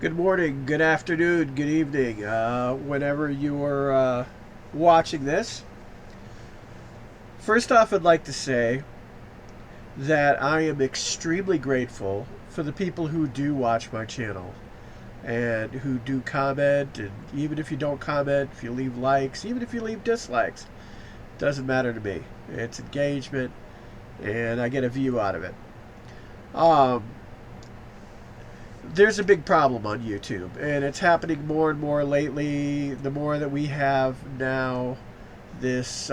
Good morning, good afternoon, good evening, whenever you are watching this. First off, I'd like to say that I am extremely grateful for the people who do watch my channel and who do comment. And even if you don't comment, if you leave likes, even if you leave dislikes, doesn't matter to me. It's engagement, and I get a view out of it. Um, there's a big problem on YouTube, and it's happening more and more lately. The more that we have now this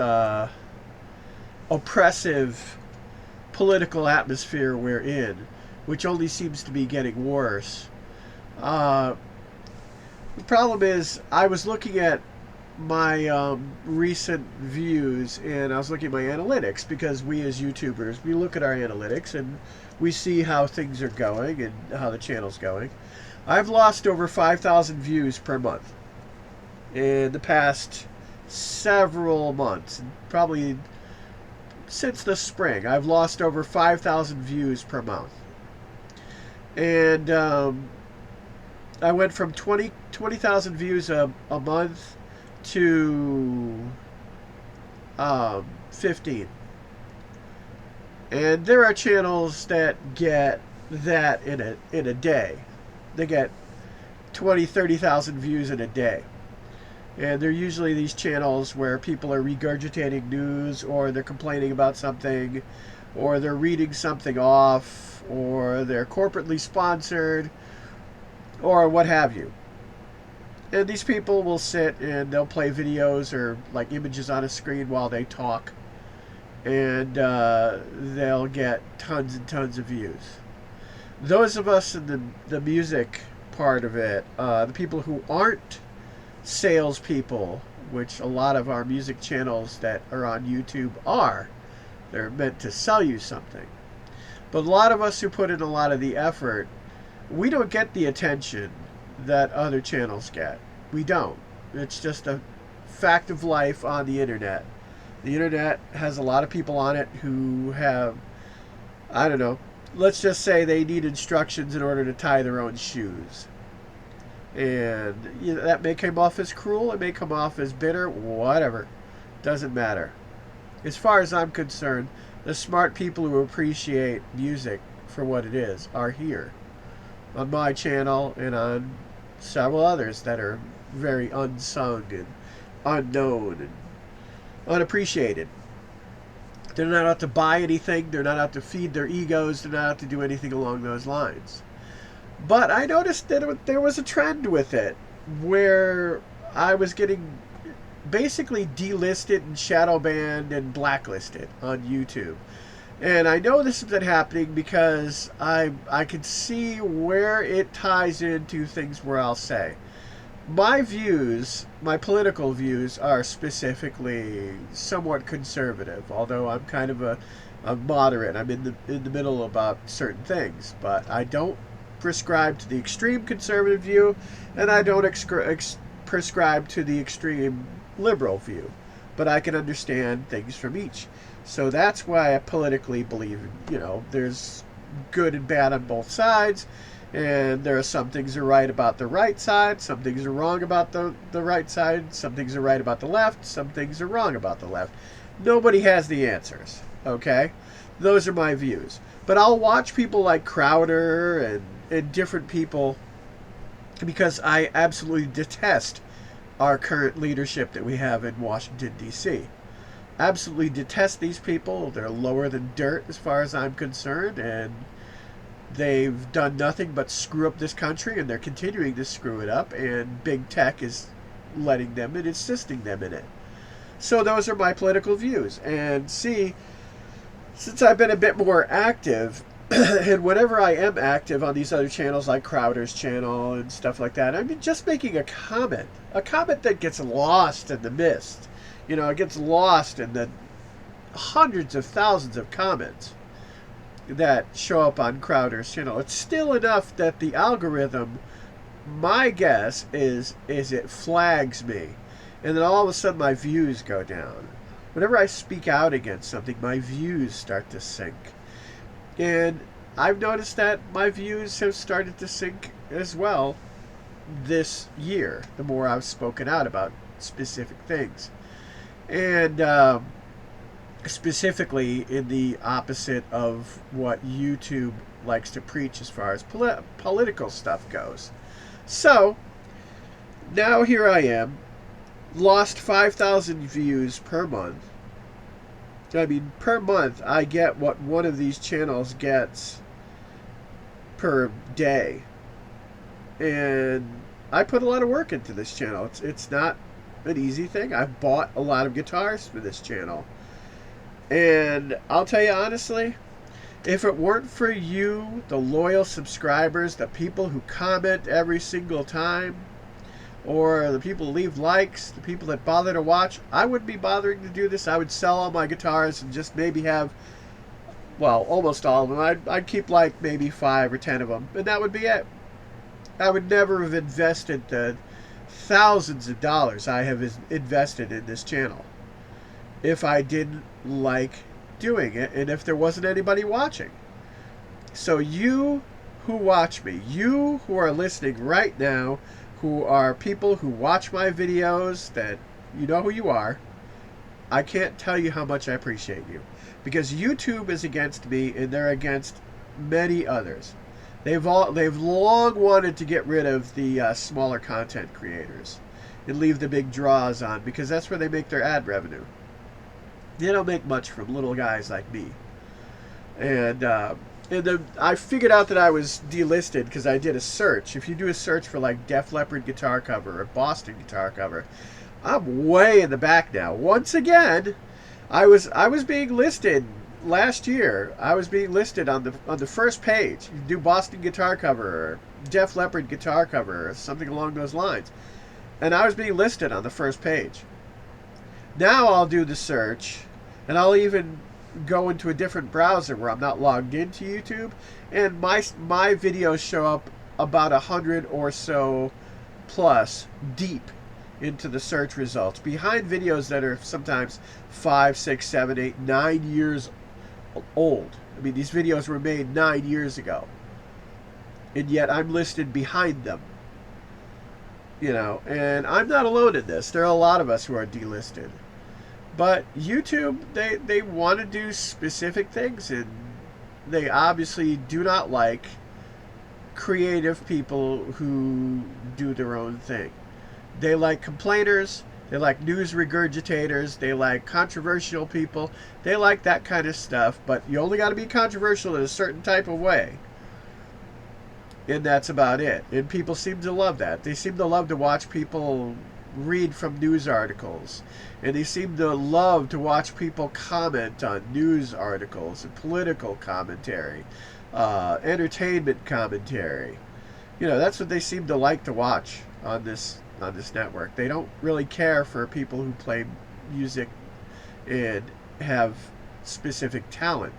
oppressive political atmosphere we're in, which only seems to be getting worse. Uh, the problem is, I was looking at my recent views, and I was looking at my analytics, because we as YouTubers, we look at our analytics and we see how things are going and how the channel's going. I've lost over 5,000 views per month in the past several months, probably since the spring. I've lost over 5,000 views per month. And I went from 20,000 views a month to 15. And there are channels that get that in a day. They get 20, 30,000 views in a day. And they're usually these channels where people are regurgitating news, or they're complaining about something, or they're reading something off, or they're corporately sponsored, or what have you. And these people will sit and they'll play videos or like images on a screen while they talk, and they'll get tons and tons of views. Those of us in the music part of it, the people who aren't salespeople, which a lot of our music channels that are on YouTube are, they're meant to sell you something. But a lot of us who put in a lot of the effort, we don't get the attention that other channels get. We don't. It's just a fact of life on the internet. The internet has a lot of people on it who have, I don't know, let's just say they need instructions in order to tie their own shoes. And you know, that may come off as cruel, it may come off as bitter, whatever. Doesn't matter. As far as I'm concerned, the smart people who appreciate music for what it is are here on my channel and on several others that are very unsung and unknown and unappreciated. They're not out to buy anything, they're not out to feed their egos, they're not out to do anything along those lines. But I noticed that there was a trend with it where I was getting basically delisted and shadow banned and blacklisted on YouTube. And I know this has been happening because I can see where it ties into things where I'll say, my views, my political views, are specifically somewhat conservative, although I'm kind of a moderate. I'm in the middle about certain things, but I don't prescribe to the extreme conservative view, and I don't prescribe to the extreme liberal view. But I can understand things from each. So that's why I politically believe, there's good and bad on both sides. And there are some things are right about the right side, some things are wrong about the right side, some things are right about the left, some things are wrong about the left. Nobody has the answers, okay? Those are my views. But I'll watch people like Crowder and different people, because I absolutely detest our current leadership that we have in Washington, D.C. Absolutely detest these people. They're lower than dirt as far as I'm concerned, and they've done nothing but screw up this country, and they're continuing to screw it up, and big tech is letting them and assisting them in it. So those are my political views. And see, since I've been a bit more active, and whenever I am active on these other channels like Crowder's channel and stuff like that, I'm just making a comment that gets lost in the mist. It gets lost in the hundreds of thousands of comments that show up on Crowder's channel. It's still enough that the algorithm, my guess is it flags me, and then all of a sudden my views go down. Whenever I speak out against something, my views start to sink. And I've noticed that my views have started to sink as well this year, the more I've spoken out about specific things. And specifically in the opposite of what YouTube likes to preach as far as political stuff goes. So, now here I am, lost 5,000 views per month. I mean, per month I get what one of these channels gets per day. And I put a lot of work into this channel. It's not an easy thing. I've bought a lot of guitars for this channel. And I'll tell you honestly, if it weren't for you, the loyal subscribers, the people who comment every single time, or the people who leave likes, the people that bother to watch, I wouldn't be bothering to do this. I would sell all my guitars and just maybe have, well, almost all of them. I'd keep like maybe 5 or 10 of them, and that would be it. I would never have invested the thousands of dollars I have invested in this channel if I didn't like doing it and if there wasn't anybody watching. So you who watch me, you who are listening right now, who are people who watch my videos, that you know who you are, I can't tell you how much I appreciate you. Because YouTube is against me and they're against many others. They've long wanted to get rid of the smaller content creators and leave the big draws on, because that's where they make their ad revenue. They don't make much from little guys like me. And I figured out that I was delisted because I did a search. If you do a search for like Def Leppard guitar cover or Boston guitar cover, I'm way in the back now. Once again, I was being listed last year. I was being listed on the first page. You do Boston guitar cover or Def Leppard guitar cover or something along those lines, and I was being listed on the first page. Now I'll do the search, and I'll even go into a different browser where I'm not logged into YouTube, and my videos show up about 100 or so plus deep into the search results, behind videos that are sometimes 5, 6, 7, 8, 9 years old. I mean, these videos were made 9 years ago, and yet I'm listed behind them. You know, and I'm not alone in this. There are a lot of us who are delisted. But YouTube, they want to do specific things, and they obviously do not like creative people who do their own thing. They like complainers, they like news regurgitators, they like controversial people, they like that kind of stuff, but you only got to be controversial in a certain type of way. And that's about it. And people seem to love that. They seem to love to watch people read from news articles. And they seem to love to watch people comment on news articles and political commentary, entertainment commentary. You know, that's what they seem to like to watch on this network. They don't really care for people who play music and have specific talent.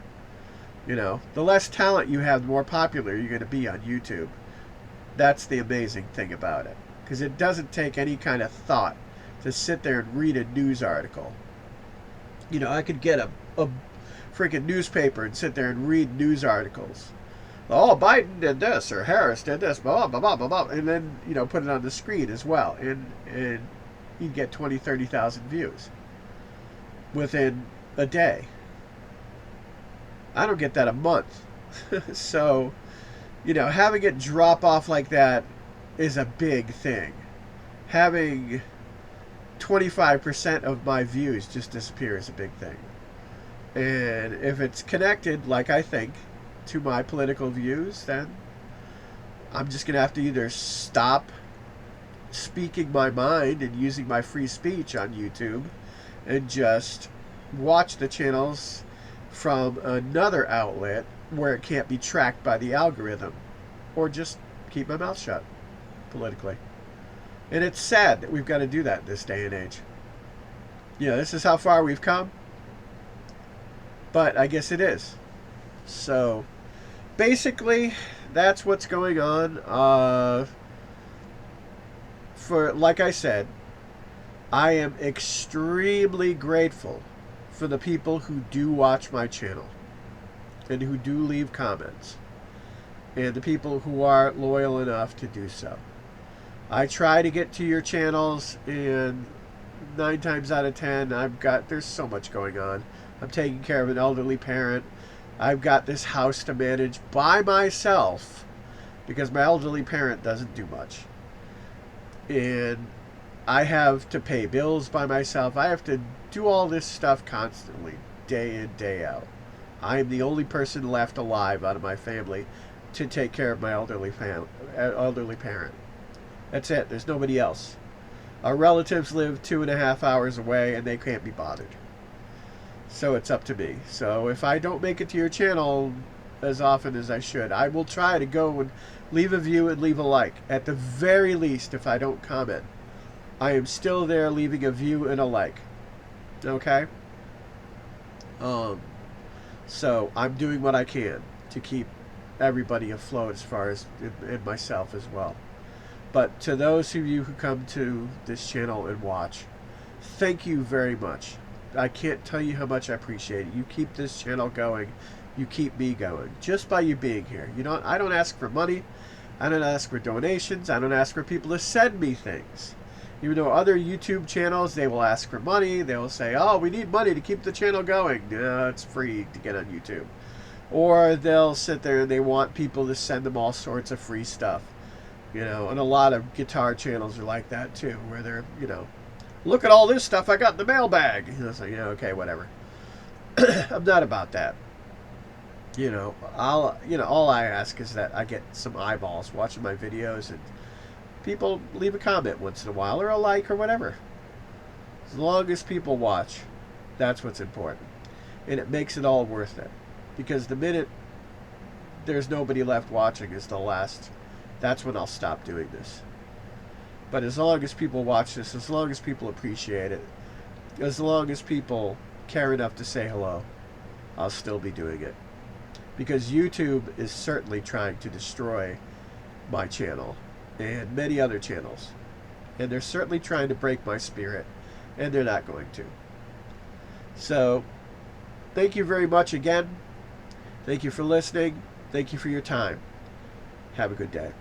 You know, the less talent you have, the more popular you're going to be on YouTube. That's the amazing thing about it. Because it doesn't take any kind of thought to sit there and read a news article. You know, I could get a freaking newspaper and sit there and read news articles. Oh, Biden did this, or Harris did this, blah, blah, blah, blah, blah. And then, you know, put it on the screen as well. And you'd get 20, 30,000 views within a day. I don't get that a month. So, you know, having it drop off like that is a big thing. Having 25% of my views just disappear is a big thing. And if it's connected, like I think, to my political views, then I'm just going to have to either stop speaking my mind and using my free speech on YouTube and just watch the channels from another outlet where it can't be tracked by the algorithm, or just keep my mouth shut politically. And it's sad that we've got to do that in this day and age. You know, this is how far we've come, but I guess it is. So basically, that's what's going on. For, like I said, I am extremely grateful for the people who do watch my channel and who do leave comments, and the people who are loyal enough to do so. I try to get to your channels, and 9 times out of 10, there's so much going on. I'm taking care of an elderly parent. I've got this house to manage by myself because my elderly parent doesn't do much. And I have to pay bills by myself. I have to do all this stuff constantly, day in, day out. I am the only person left alive out of my family to take care of my elderly parent. That's it. There's nobody else. Our relatives live 2.5 hours away, and they can't be bothered. So it's up to me. So if I don't make it to your channel as often as I should, I will try to go and leave a view and leave a like. At the very least, if I don't comment, I am still there leaving a view and a like. Okay? So I'm doing what I can to keep everybody afloat, as far as and myself as well. But to those of you who come to this channel and watch, thank you very much. I can't tell you how much I appreciate it. You keep this channel going. You keep me going just by you being here. I don't ask for money. I don't ask for donations. I don't ask for people to send me things. Even though other YouTube channels, they will ask for money. They will say, oh, we need money to keep the channel going. No, it's free to get on YouTube. Or they'll sit there and they want people to send them all sorts of free stuff. And a lot of guitar channels are like that too, where they're, look at all this stuff I got in the mailbag. It's like, okay, whatever. I'm not about that. All I ask is that I get some eyeballs watching my videos, and people leave a comment once in a while, or a like, or whatever. As long as people watch, that's what's important. And it makes it all worth it. Because the minute there's nobody left watching that's when I'll stop doing this. But as long as people watch this, as long as people appreciate it, as long as people care enough to say hello, I'll still be doing it. Because YouTube is certainly trying to destroy my channel and many other channels. And they're certainly trying to break my spirit, and they're not going to. So, thank you very much again. Thank you for listening. Thank you for your time. Have a good day.